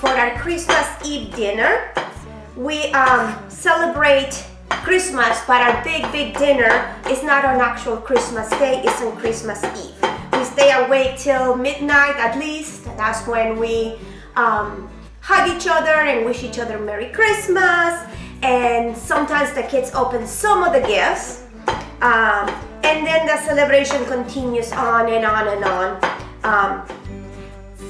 for our Christmas Eve dinner. We celebrate Christmas, but our big dinner is not on actual Christmas Day, it's on Christmas Eve. We stay awake till midnight at least. That's when we hug each other and wish each other Merry Christmas, and sometimes the kids open some of the gifts, and then the celebration continues on and on and on.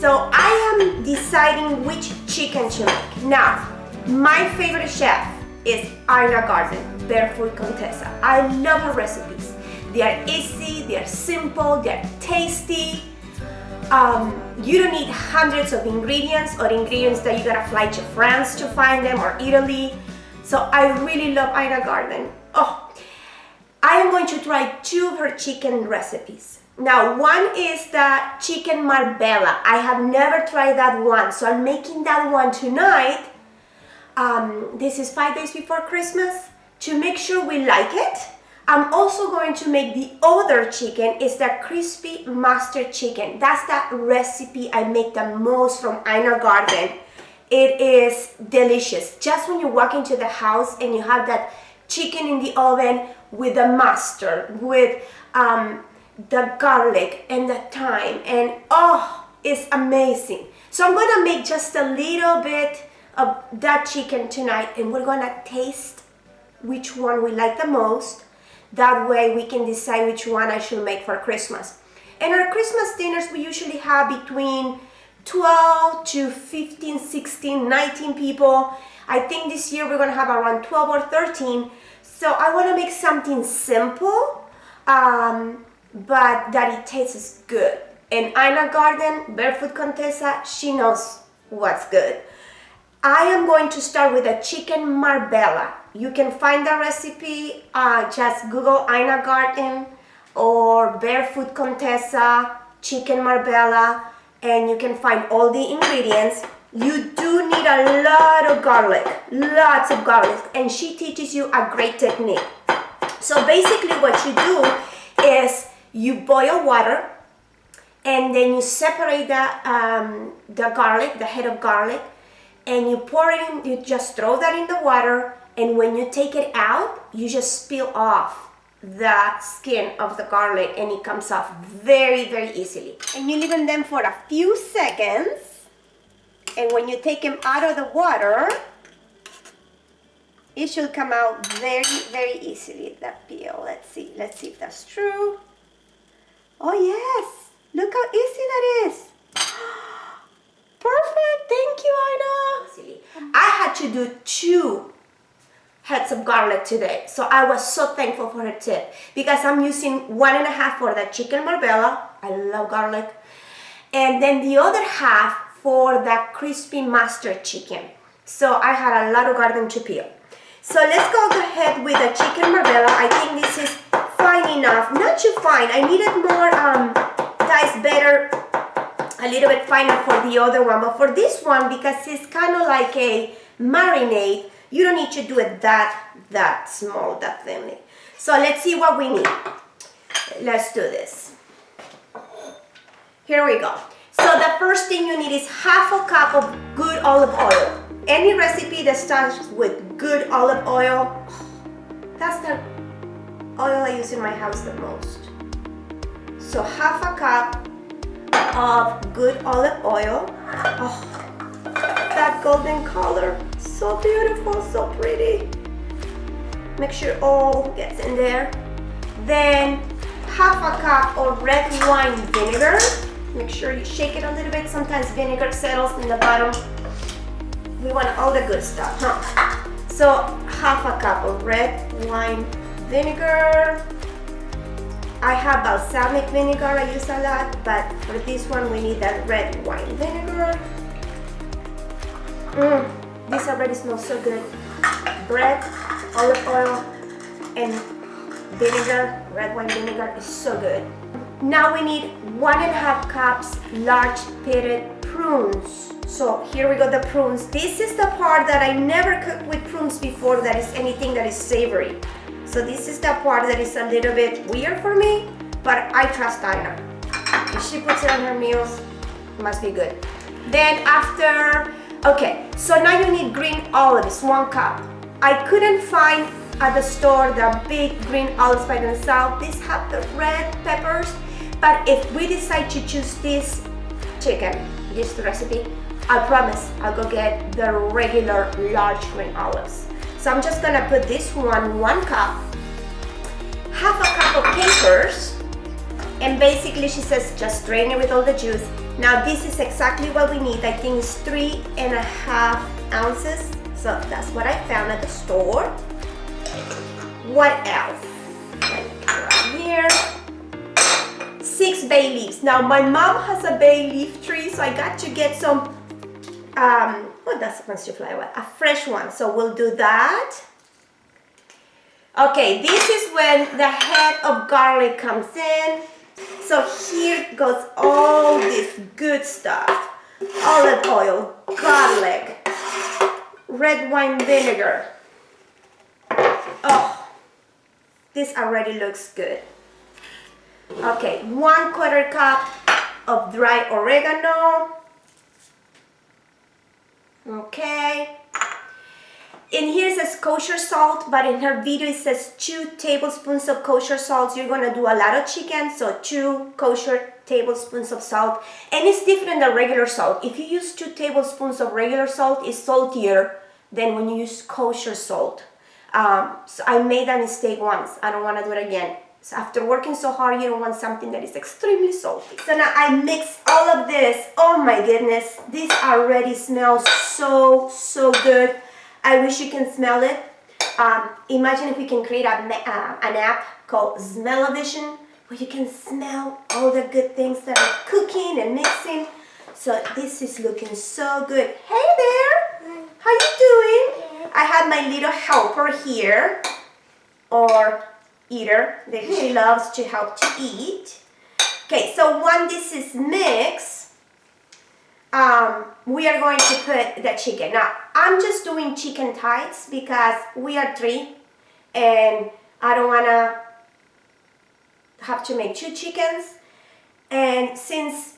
So I am deciding which chicken to make. Now, my favorite chef is Ina Garten, Barefoot Contessa. I love her recipes. They are easy, they are simple, they are tasty. You don't need hundreds of ingredients or ingredients that you gotta fly to France to find them or Italy. So I really love Ina Garten. Oh, I am going to try 2 of her chicken recipes. Now, one is the chicken Marbella. I have never tried that one, so I'm making that one tonight. This is 5 days before Christmas to make sure we like it. I'm also going to make the other chicken, is the crispy mustard chicken. That's the recipe I make the most from Ina Garten. It is delicious. Just when you walk into the house and you have that chicken in the oven with the mustard, with the garlic and the thyme, and oh, it's amazing. So I'm gonna make just a little bit of that chicken tonight, and we're gonna taste which one we like the most. That way we can decide which one I should make for Christmas. And our Christmas dinners, we usually have between 12 to 15, 16, 19 people. I think this year we're gonna have around 12 or 13. So I wanna make something simple, but that it tastes good. And Ina Garten, Barefoot Contessa, she knows what's good. I am going to start with a chicken Marbella. You can find the recipe, just Google Ina Garten or Barefoot Contessa chicken Marbella, and you can find all the ingredients. You do need a lot of garlic, lots of garlic, and she teaches you a great technique. So basically what you do is you boil water, and then you separate the garlic, the head of garlic, and you pour it in, you just throw that in the water, and when you take it out, you just peel off the skin of the garlic, and it comes off very easily. And you leave them for a few seconds, and when you take them out of the water, it should come out very easily, that peel. Let's see if that's true. Oh yes, look how easy that is. Perfect, thank you, Ina. I had to do 2 heads of garlic today, so I was so thankful for her tip, because I'm using 1.5 for the chicken Marbella. I love garlic. And then the other half for the crispy mustard chicken. So I had a lot of garlic to peel. So let's go ahead with the chicken Marbella. I think this is fine enough. Not too fine. I needed more diced better, a little bit finer for the other one. But for this one, because it's kind of like a marinade, you don't need to do it that small, that thinly. So let's see what we need. Let's do this. Here we go. So the first thing you need is half a cup of good olive oil. Any recipe that starts with good olive oil, that's the oil I use in my house the most. So half a cup of good olive oil. Oh, that golden color, so beautiful, so pretty. Make sure all gets in there. Then half a cup of red wine vinegar. Make sure you shake it a little bit. Sometimes vinegar settles in the bottom. We want all the good stuff, huh? So half a cup of red wine vinegar. I have balsamic vinegar I use a lot, but for this one we need that red wine vinegar. This already smells so good. Bread, olive oil, and vinegar, red wine vinegar is so good. Now we need 1.5 cups large pitted prunes. So here we go, the prunes. This is the part that I never cooked with prunes before, that is anything that is savory. So this is the part that is a little bit weird for me, but I trust Ina. If she puts it on her meals, it must be good. Then after Okay, so now you need green olives, 1 cup. I couldn't find at the store the big green olives by themselves. These have the red peppers, but if we decide to choose this chicken, this recipe, I promise I'll go get the regular large green olives. So I'm just gonna put this 1 cup, half a cup of capers, and basically she says just drain it with all the juice. Now this is exactly what we need. I think it's 3.5 ounces. So that's what I found at the store. What else? Right here. 6 bay leaves. Now my mom has a bay leaf tree, so I got to get some, oh, that's supposed to fly away, a fresh one. So we'll do that. Okay, this is when the head of garlic comes in. So here goes all this good stuff. Olive oil, garlic, red wine vinegar. Oh, this already looks good. Okay, 1/4 cup of dry oregano. Okay. In here it says kosher salt, but in her video it says 2 tablespoons of kosher salt. You're gonna do a lot of chicken, so 2 kosher tablespoons of salt. And it's different than regular salt. If you use 2 tablespoons of regular salt, it's saltier than when you use kosher salt. So I made that mistake once. I don't want to do it again. So after working so hard, you don't want something that is extremely salty. So now I mix all of this. Oh my goodness, this already smells so good. I wish you can smell it. Imagine if we can create an app called Smell-O-Vision, where you can smell all the good things that are cooking and mixing. So this is looking so good. Hey there, how you doing? I have my little helper here, or eater, that she loves to help to eat. Okay, so when this is mixed, we are going to put the chicken. Now, I'm just doing chicken thighs because we are 3 and I don't want to have to make 2 chickens. And since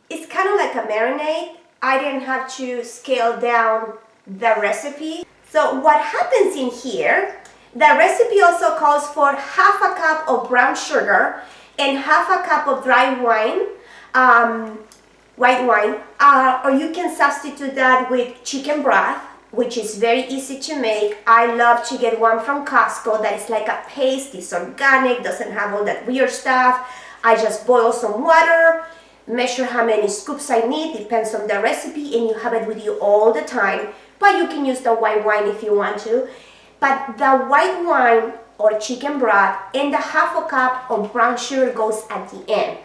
it's kind of like a marinade, I didn't have to scale down the recipe. So what happens in here, the recipe also calls for half a cup of brown sugar and half a cup of dry wine, white wine, or you can substitute that with chicken broth, which is very easy to make. I love to get one from Costco that is like a paste, it's organic, doesn't have all that weird stuff. I just boil some water, measure how many scoops I need, depends on the recipe, and you have it with you all the time. But you can use the white wine if you want to. But the white wine or chicken broth and the half a cup of brown sugar goes at the end,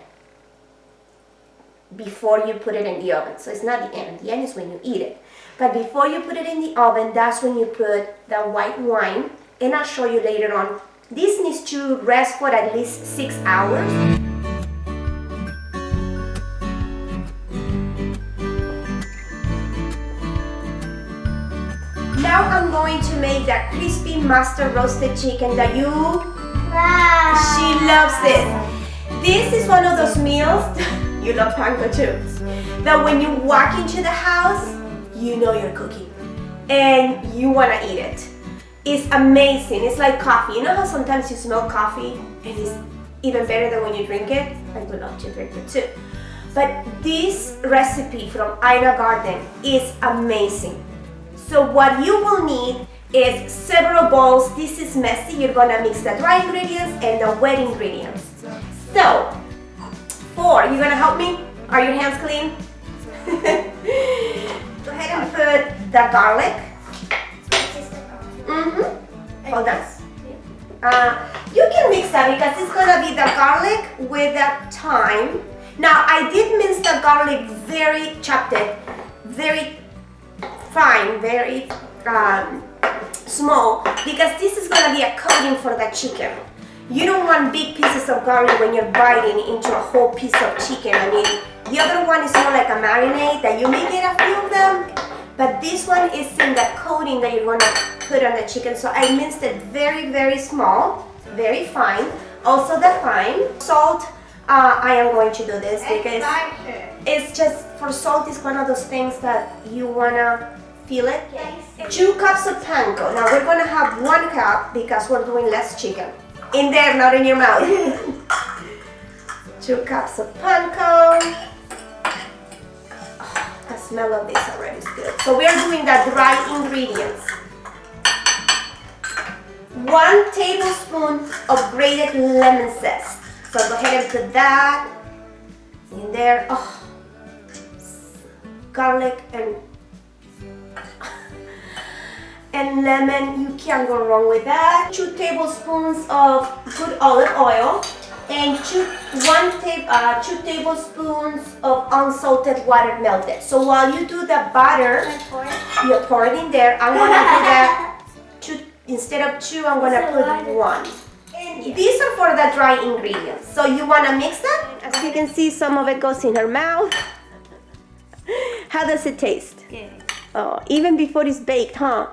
before you put it in the oven. So it's not the end is when you eat it. But before you put it in the oven, that's when you put the white wine, and I'll show you later on. This needs to rest for at least 6 hours. Now I'm going to make that crispy mustard roasted chicken that you... Wow. She loves it. This is one of those meals, you love panko too, that when you walk into the house, you know you're cooking and you want to eat it. It's amazing. It's like coffee. You know how sometimes you smell coffee and it's even better than when you drink it? I would love to drink it too. But this recipe from Ina Garten is amazing. So what you will need is several bowls. This is messy. You're gonna mix the dry ingredients and the wet ingredients. So, 4, you gonna help me? Are your hands clean? Go ahead and put the garlic. Hold on. You can mix that because it's gonna be the garlic with the thyme. Now I did mince the garlic very chopped it, very fine, very small, because this is gonna be a coating for the chicken. You don't want big pieces of garlic when you're biting into a whole piece of chicken. I mean, the other one is more like a marinade that you may get a few of them, but this one is in the coating that you're gonna put on the chicken. So I minced it very small, very fine. Also the thyme. Salt, I am going to do this because it's just for salt is one of those things that you wanna feel it. 2 cups of panko. Now we're gonna have 1 cup because we're doing less chicken. In there, not in your mouth. 2 cups of panko. Oh, the smell of this already is good. So we are doing the dry ingredients. 1 tablespoon of grated lemon zest. So go ahead and put that in there. Oh, garlic and lemon, you can't go wrong with that. 2 tablespoons of good olive oil and 2 tablespoons of unsalted water melted. So while you do the butter, you pour it in there. I'm gonna do that 2, instead of 2, I'm gonna put 1. And these are for the dry ingredients. So you wanna mix them? As you can see, some of it goes in her mouth. How does it taste? Good. Oh, even before it's baked, huh?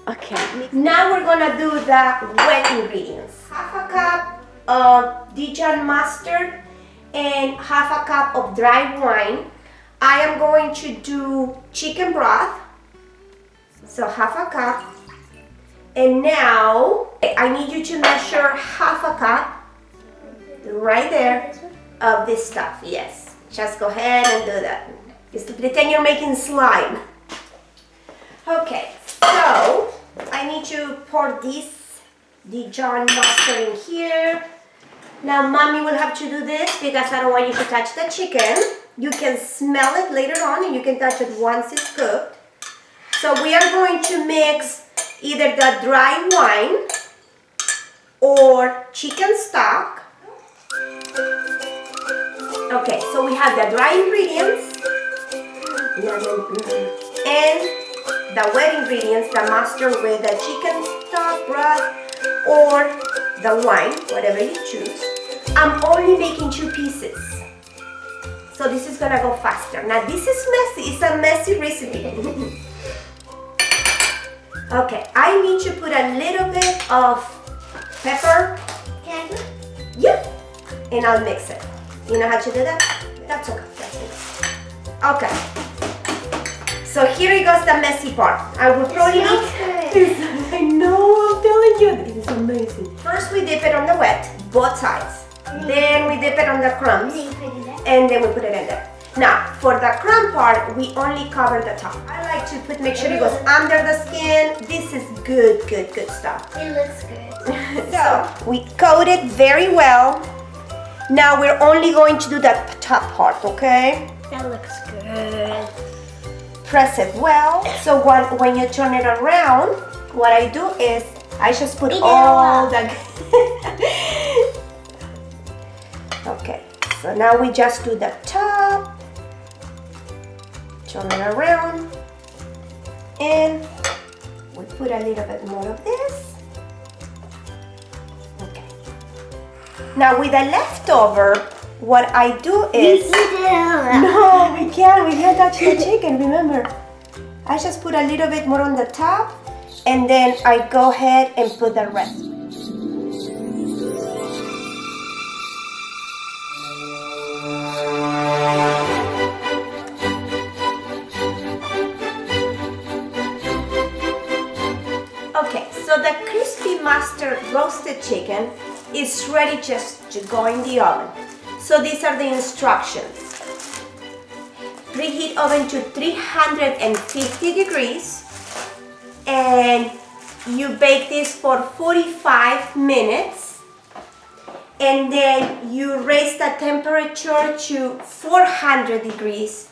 Okay, now we're gonna do the wet ingredients. 1/2 cup of Dijon mustard and 1/2 cup of dry wine. I am going to do chicken broth, so 1/2 cup. And now I need you to measure 1/2 cup right there of this stuff. Yes, just go ahead and do that. Just pretend you're making slime. Okay, so I need to pour this Dijon mustard in here. Now mommy will have to do this because I don't want you to touch the chicken. You can smell it later on and you can touch it once it's cooked. So we are going to mix either the dry wine or chicken stock. Okay, so we have the dry ingredients and the wet ingredients, the mustard with the chicken stock broth or the wine, whatever you choose. I'm only making 2 pieces, so this is gonna go faster. Now this is messy, it's a messy recipe. Okay, I need to put a little bit of pepper. Can I do it? Yeah, and I'll mix it. You know how to do that? That's okay, that's it. Okay. So here it goes, the messy part. I will probably need. I know, I'm telling you, it is amazing. First we dip it on the wet, both sides. Then we dip it on the crumbs, and then we put it in there. Now, for the crumb part, we only cover the top. I like to make sure it goes under the skin. This is good stuff. It looks good. So we coat it very well. Now we're only going to do the top part, okay? That looks good. Press it well. So when you turn it around, what I do is I just put all the. Okay, so now we just do the top. Turn it around, and we put a little bit more of this. Okay. Now with the leftover, what I do is no, we can't touch the chicken. Remember, I just put a little bit more on the top, and then I go ahead and put the rest. So the crispy mustard roasted chicken is ready just to go in the oven. So these are the instructions. Preheat oven to 350 degrees and you bake this for 45 minutes and then you raise the temperature to 400 degrees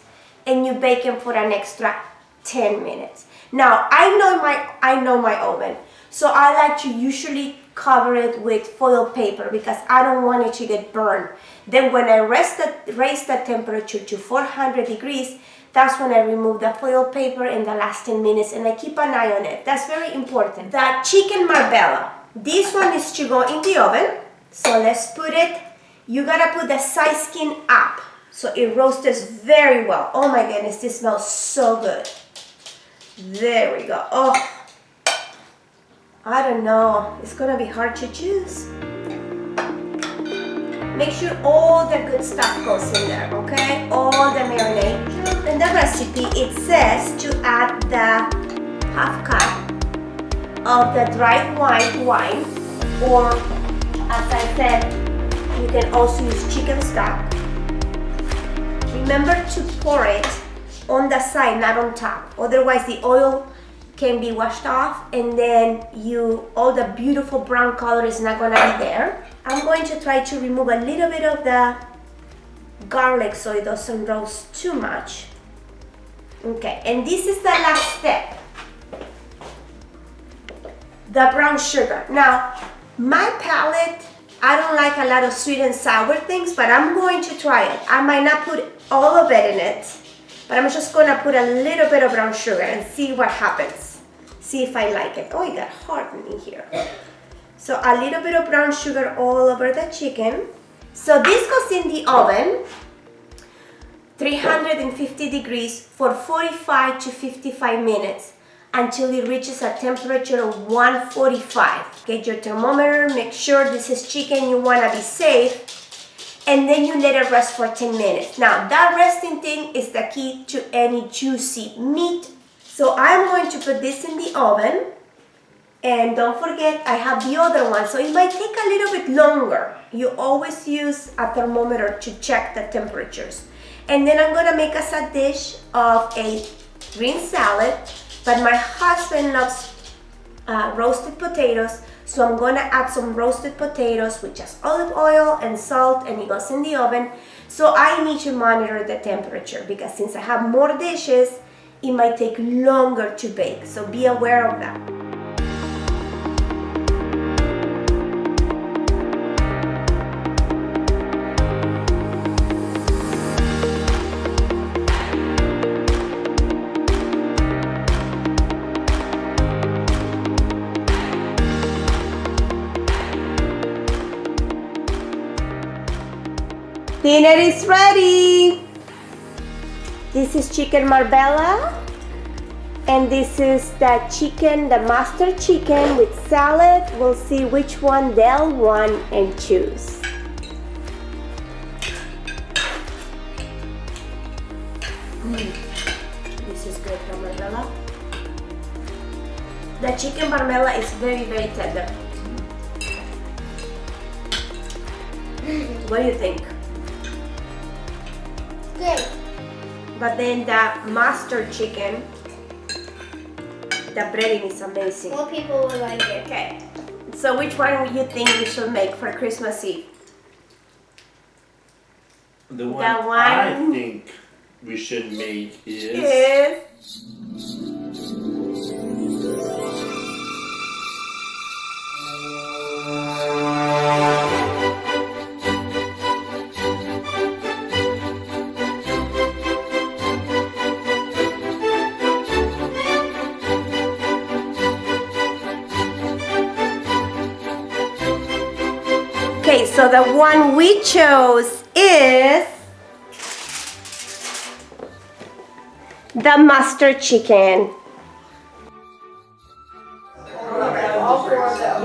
and you bake them for an extra 10 minutes. Now I know my oven. So I like to usually cover it with foil paper because I don't want it to get burned. Then when I raise the temperature to 400 degrees, that's when I remove the foil paper in the last 10 minutes and I keep an eye on it. That's very important. The chicken Marbella. This one is to go in the oven. So let's put it, you gotta put the side skin up so it roasts very well. Oh my goodness, this smells so good. There we go. Oh. I don't know, it's gonna be hard to choose. Make sure all the good stuff goes in there, okay? All the marinade. In the recipe, it says to add the half cup of the dried white wine, or as I said, you can also use chicken stock. Remember to pour it on the side, not on top. Otherwise, the oil can be washed off, and then all the beautiful brown color is not gonna be there. I'm going to try to remove a little bit of the garlic so it doesn't roast too much. Okay, and this is the last step. The brown sugar. Now, my palate, I don't like a lot of sweet and sour things, but I'm going to try it. I might not put all of it in it, but I'm just gonna put a little bit of brown sugar and see what happens. See if I like it. Oh, it got hard in here. So a little bit of brown sugar all over the chicken. So this goes in the oven, 350 degrees for 45 to 55 minutes until it reaches a temperature of 145. Get your thermometer, make sure this is chicken, you wanna be safe, and then you let it rest for 10 minutes. Now that resting thing is the key to any juicy meat. So I'm going to put this in the oven, and don't forget I have the other one, so it might take a little bit longer. You always use a thermometer to check the temperatures. And then I'm gonna make us a dish of a green salad, but my husband loves roasted potatoes, so I'm gonna add some roasted potatoes with just olive oil and salt, and it goes in the oven. So I need to monitor the temperature, because since I have more dishes, it might take longer to bake, so be aware of that. Dinner is ready! This is chicken Marbella, and this is the chicken, the master chicken with salad. We'll see which one they'll want and choose. This is good, the Marbella. The chicken Marbella is very, very tender. What do you think? Good. But then the master chicken, the breading is amazing. More people will like it. Okay, so which one would you think we should make for Christmas Eve? The one, The one- I think we should make is Yes. Okay, so the one we chose is the mustard chicken. All four of them.